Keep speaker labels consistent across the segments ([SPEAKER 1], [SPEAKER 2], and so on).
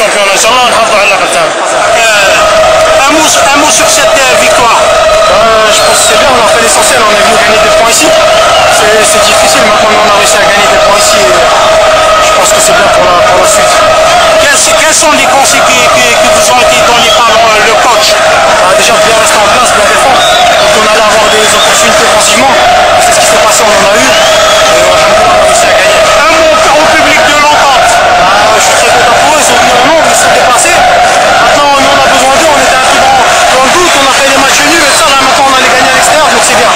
[SPEAKER 1] championnat. Inch'Allah, نحافظوا على اللقب تاعنا.
[SPEAKER 2] Un mot sur cette victoire.
[SPEAKER 1] Je pense que c'est bien, on a fait l'essentiel, on est venu gagner des points ici. C'est difficile, maintenant on a réussi à gagner des points ici. Je pense que c'est bien pour la suite.
[SPEAKER 2] Quels sont les conseils qui vous ont été donnés par le coach?
[SPEAKER 1] Déjà bien rester en place, bien défendre. Donc on allait avoir des opportunités offensivement. C'est ce qui s'est passé, on en a eu. Et on a réussi à gagner.
[SPEAKER 2] Un mot au public de l'Entente.
[SPEAKER 1] Je suis très content pour eux, ils sont venus en nombre, ils se sont déplacés. Maintenant nous on a besoin d'eux, on était un peu dans le doute, on a fait des matchs nuls et ça là maintenant on allait gagner à l'extérieur, donc c'est bien.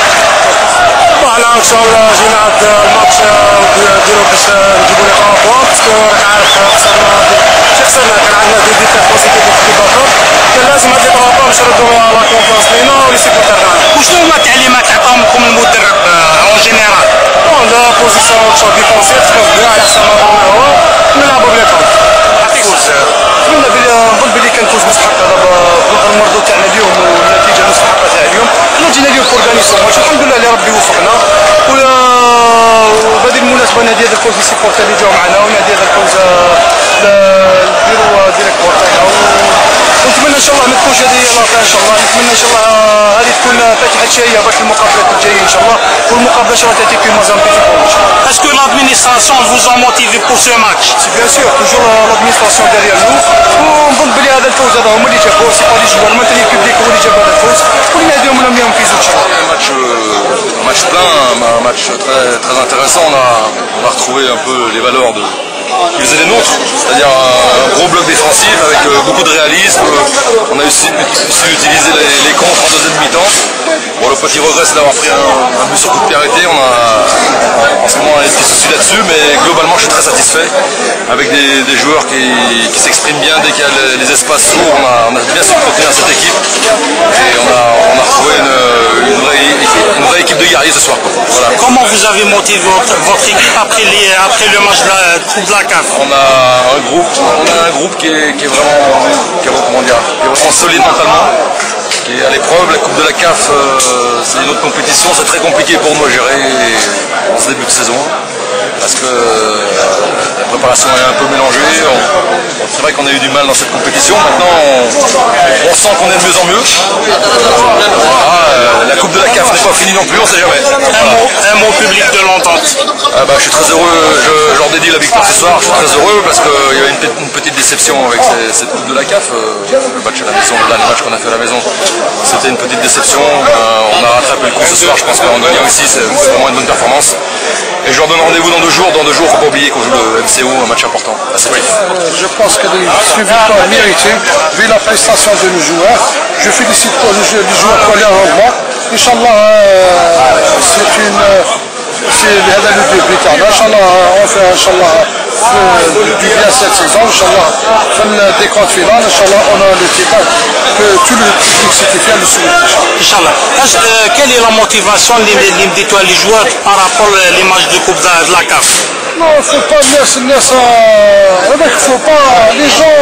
[SPEAKER 3] voilà, ان شاء الله جينا عند الماتش نديرو باش نجيبو لي 3 بوان باسكو راك عارف خسرنا كان عندنا دي ديفيت بوزيتيف في الباطل كان لازم هاد لي 3 بوان باش نردو لا كونفيونس لينا ولي سيبورتر تاعنا.
[SPEAKER 2] وشنو هما التعليمات عطاهم لكم المدرب اون جينيرال؟
[SPEAKER 3] لا بوزيسيون تشوف ديفونسيف تكون كاع احسن ما درنا هو نلعبو بلي كونت. نتمنى بلي نظن بلي كنفوز مستحقه دابا بنظر المردود تاعنا اليوم والنتيجه المستحقه تاع اليوم. حنا جينا اليوم فورغانيسو ماتش الحمد لله اللي ربي وفقنا. وبهذه المناسبه نادي هذا الفوز للسيبورتر اللي جاو معنا ونادي هذا الفوز للبيرو ديريكتور تاعنا ونتمنى ان شاء الله ما تكونش هذه هي لاطا ان شاء الله. نتمنى ان شاء الله هذه تكون فاتحه شهيه باش المقابلات الجايه ان شاء الله والمقابله شرا تاتي في مازال بيتي بونش.
[SPEAKER 2] Est-ce que l'administration vous a motivé pour ce match?
[SPEAKER 3] سي بيان سور توجور لادمينستراسيون ديريير نو ونظن بلي هذا الفوز هذا هما اللي جابوه سي با لي جوار مانتني البوبليك هو اللي جاب هذا الفوز والنادي هما اللي ينفذوا ان شاء الله.
[SPEAKER 4] Match plein, un match très intéressant. On a retrouvé un peu les valeurs qui faisaient les nôtres, c'est-à-dire un gros bloc défensif avec beaucoup de réalisme. On a aussi su utiliser les contres en deuxième mi-temps. Bon, le petit regret c'est d'avoir pris un but sur coup de pied arrêté. On a en ce moment un petit souci là-dessus, mais globalement je suis très satisfait avec des joueurs qui s'expriment bien dès qu'il y a les espaces s'ouvrent. On a bien su contenir cette équipe et on a retrouvé une vraie équipe de guerriers ce soir. Voilà.
[SPEAKER 2] Comment vous avez motivé votre équipe après le match de la CAF?
[SPEAKER 4] On a un groupe qui est vraiment solide mentalement, qui est à l'épreuve. La Coupe de la CAF, c'est une autre compétition, c'est très compliqué pour nous à gérer en ce début de saison. Parce que la préparation est un peu mélangée. C'est vrai qu'on a eu du mal dans cette compétition. Maintenant, on sent qu'on est de mieux en mieux. La Coupe de la CAF n'est pas finie non plus, on ne sait jamais.
[SPEAKER 2] Un mot public de l'Entente.
[SPEAKER 4] Je suis très heureux, je leur dédie la victoire ce soir. Je suis très heureux parce qu'il y avait une petite déception avec cette Coupe de la CAF. Le match à la maison, le dernier match qu'on a fait à la maison, c'était une petite déception. On a rattrapé le coup ce soir. Je pense qu'en gagnant ici, c'est vraiment une bonne performance. Et je leur donne rendez-vous dans 2 jours. Dans 2 jours, il ne faut pas oublier qu'on joue le MCO, un match important.
[SPEAKER 3] Je pense que c'est une victoire méritée, vu la prestation de nos joueurs. Je félicite les joueurs pour leur rendement. Inch'Allah, c'est le début tard. Inch'Allah, on fait du bien cette saison. Inch'Allah, dans le décompte final, Inch'Allah, on a le titre que tout le public certifié le souhaite.
[SPEAKER 2] Inch'Allah. Quelle est la motivation des joueurs par rapport aux matchs de Coupe de la CAF?
[SPEAKER 3] Non, il ne faut pas faut pas, les gens,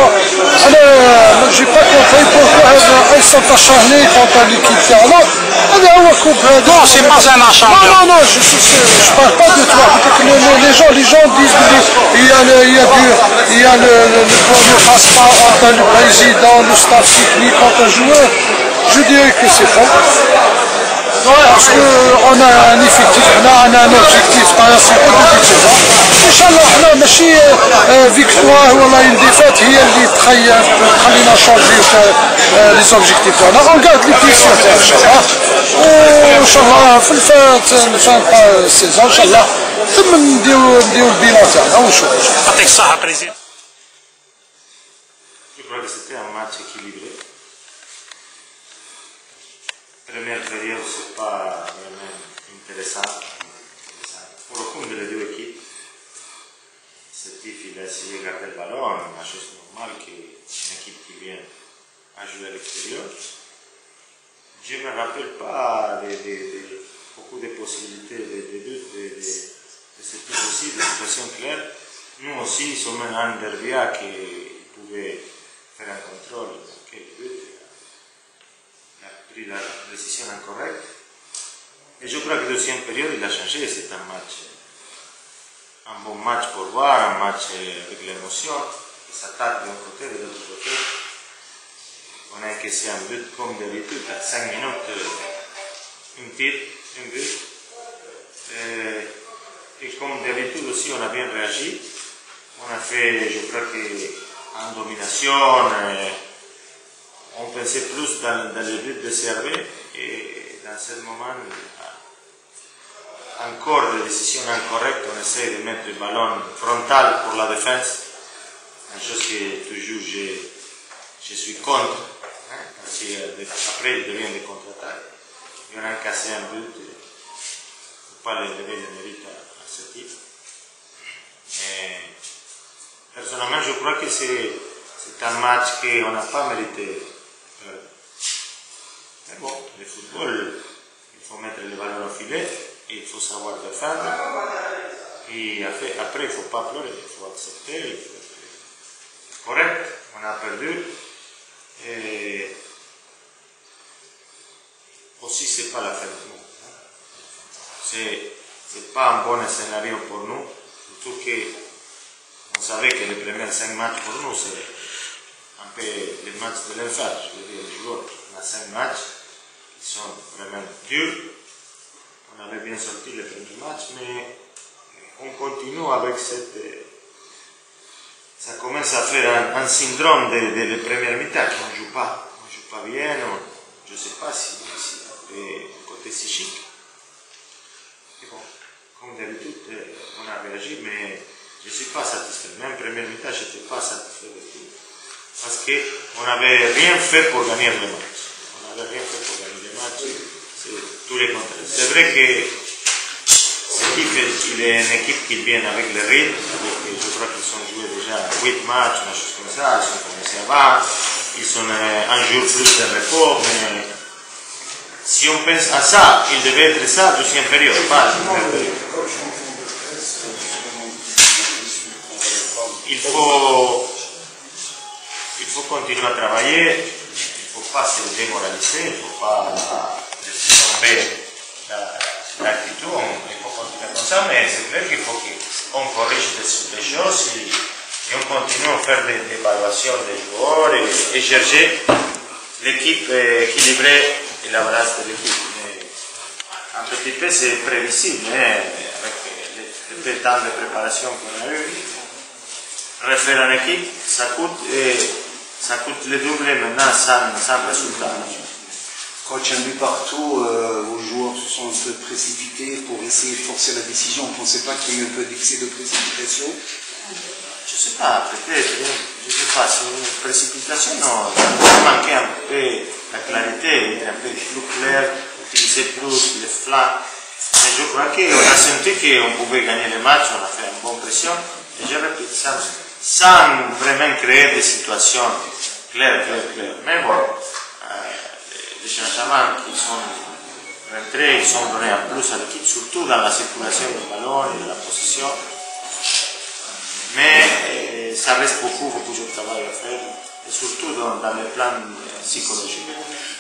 [SPEAKER 3] je n'ai pas compris pourquoi ils sont acharnés contre l'équipe fermante.
[SPEAKER 2] Non, ce n'est pas un acharnement.
[SPEAKER 3] Non, je ne parle pas de toi. Les gens disent il y a le passe-pas entre le président, le staff technique, entre un joueur. Je dirais que c'est faux. Parce qu'on a un effectif, on a un objectif par la suite au début de saison. Inch'Allah, ماشي victoire ولا une défaite هي اللي تخلينا changer les objectifs. On garde les pieds sur terre, Inch'Allah. وإن شاء الله في الفان تاع السيزون إن شاء الله ثم نديرو البيلون تاعنا ونشوفو.
[SPEAKER 2] يعطيك الصحة بريزيدنت.
[SPEAKER 5] Je crois que c'était un match équilibré. Première période, c'est pas vraiment intéressant. Pour le compte des 2 équipes, Sétif il a essayé de garder le ballon, une chose normale qu'une équipe qui vient à jouer à l'extérieur. Je ne me rappelle pas beaucoup de possibilités de buts de ce type aussi, de situations claires. Nous aussi, nous sommes un Derbia qui pouvait faire un contrôle, marquer le but. Il a pris la décision incorrecte. Et je crois que la deuxième période, il a changé. C'est un bon match pour voir, un match avec l'émotion. s'attaquent d'un côté et de l'autre côté. On a encaissé un but comme d'habitude, à 5 minutes, un tir, un but. Et comme d'habitude aussi, on a bien réagi. On a fait, je crois qu'en domination, on pensait plus dans le but de servir. Et dans ce moment, encore des décisions incorrectes, on essaie de mettre le ballon frontal pour la défense. Une chose que toujours je suis contre. Parce qu'après, il devient des contre-attaques. Et on a cassé un but. Il ne faut pas lever le mérite à ce type. Mais personnellement, je crois que c'est un match qu'on n'a pas mérité. Mais bon, le football, il faut mettre le ballon au filet, et il faut savoir défendre. Et après, il ne faut pas pleurer, il faut accepter, il faut être correct. On a perdu. Et aussi, ce n'est pas la fin du monde. Ce n'est pas un bon scénario pour nous, surtout qu'on savait que les premiers 5 matchs pour nous, c'est un peu les matchs de l'enfer. Je veux dire, les joueurs, on a 5 matchs qui sont vraiment durs. On avait bien sorti les premiers matchs, mais on continue avec cette. Ça commence à faire un syndrome de première mi-temps. On ne joue pas bien. Je ne sais pas si côté psychique. Et bon, comme d'habitude, on a réagi, mais je ne suis pas satisfait. Même première mi-temps, je n'étais pas satisfait de tout. Parce qu'on n'avait rien fait pour gagner le match. On n'avait rien fait pour gagner le match. C'est tout le contraire. C'est vrai que cette équipe, il est une équipe qui vient avec le rythme. Je crois qu'ils ont joué déjà 8 matchs, une chose comme ça. Ils ont commencé avant. Ils ont un jour plus de repos. Mais si on pense à ça, il devait être ça deuxième période, pas la première période. Il faut continuer à travailler, il ne faut pas se démoraliser, il ne faut pas laisser tomber l'actitud, il faut continuer comme ça, mais c'est clair qu'il faut qu'on corrige des choses et on continue à faire des évaluations des joueurs et chercher l'équipe équilibrée et la balance de l'équipe. Un petit peu c'est prévisible, avec le temps de préparation qu'on a eu. Refaire une équipe, ça coûte le double maintenant sans résultat.
[SPEAKER 6] Coach, un but partout, vos joueurs se sont un peu précipités pour essayer de forcer la décision. Vous ne pensez pas qu'il y a eu un peu d'excès de précipitation?
[SPEAKER 5] Je ne sais pas, peut-être, je ne sais pas, c'est une précipitation, non, il manquait un peu la clarité, être un peu plus clair, utiliser plus les flancs. Mais je crois qu'on a senti qu'on pouvait gagner le match, on a fait une bonne pression, et je répète ça. Sans vraiment créer des situations claires. Mais bon, les changements qui sont rentrés, ils sont donnés en plus à l'équipe, surtout dans la circulation du ballon et de la possession. Mais ça reste beaucoup de travail à faire, et surtout dans le plan psychologique.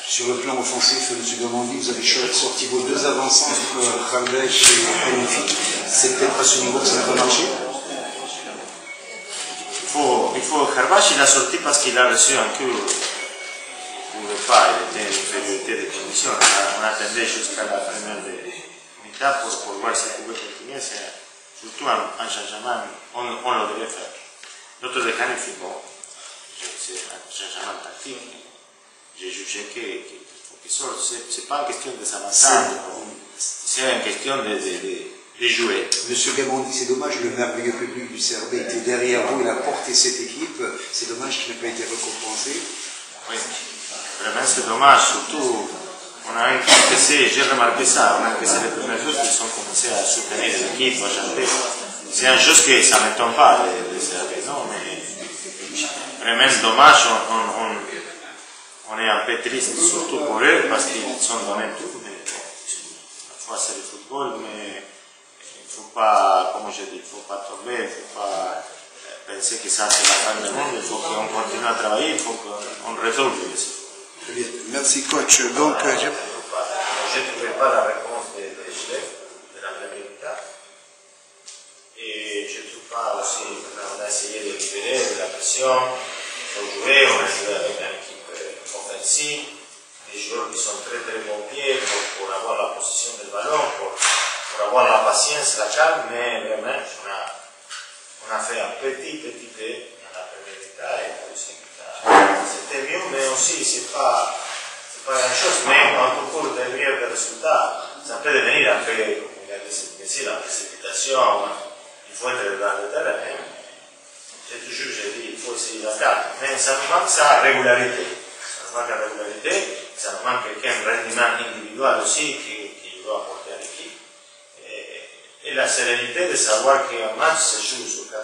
[SPEAKER 6] Sur le plan offensif, M. Gamandi, vous avez sorti vos 2 avancées, Khaldesh et Hanifi. C'est peut-être à ce niveau que ça n'a pas marché?
[SPEAKER 5] Il faut Kharbash, il a sorti parce qu'il a reçu un coup. Il ne pouvait pas, il était une infériorité de condition. On attendait jusqu'à la première mi-temps pour voir s'il pouvait continuer. Surtout un changement, on le devait faire. L'autre de Hanifi, bon, c'est un changement tactique. J'ai jugé qu'il faut qu'il sorte. Ce n'est pas une question de s'avancer, c'est une question de jouer.
[SPEAKER 6] Monsieur Gamandi, c'est dommage, le merveilleux public du CRB était derrière vous, il a porté cette équipe. C'est dommage qu'il n'ait pas été récompensé.
[SPEAKER 5] Oui, vraiment c'est dommage, surtout on a encaissé, j'ai remarqué ça, on a encaissé les premiers jours qu'ils ont commencé à soutenir l'équipe, à chanter. C'est une chose que ça ne m'étonne pas, les CRB, non, mais vraiment dommage, on est un peu triste, surtout pour eux, parce qu'ils ont donné tout, mais parfois c'est le football, mais il ne faut pas, comme je dis, il ne faut pas tomber, il ne faut pas penser que ça c'est la fin du monde, il faut qu'on continue à travailler, il faut qu'on résolve ça.
[SPEAKER 6] Très bien. Merci coach. Donc,
[SPEAKER 5] je ne trouvais pas la réponse des chefs de la première étape. Et je ne trouve pas aussi essayé de libérer de la pression, pour jouer, on a joué avec une équipe offensive, des joueurs qui sont très très bons pieds pour avoir la possession du ballon, pour avoir la patience, la calme, mais vraiment, on a fait un petit peu dans la première mi-temps et la deuxième mi-temps. C'était mieux, mais aussi, c'est pas grand-chose, mais quand on court derrière des résultats, ça peut devenir après, comme il a dit, la précipitation, il faut être dans le terrain. J'ai dit, il faut essayer la calme, mais ça nous manque sa régularité. Ça nous manque la régularité, ça nous manque quelqu'un rendement individuel aussi qui doit apporter à l'équipe. Et la sérénité de savoir qu'un match se joue sur 4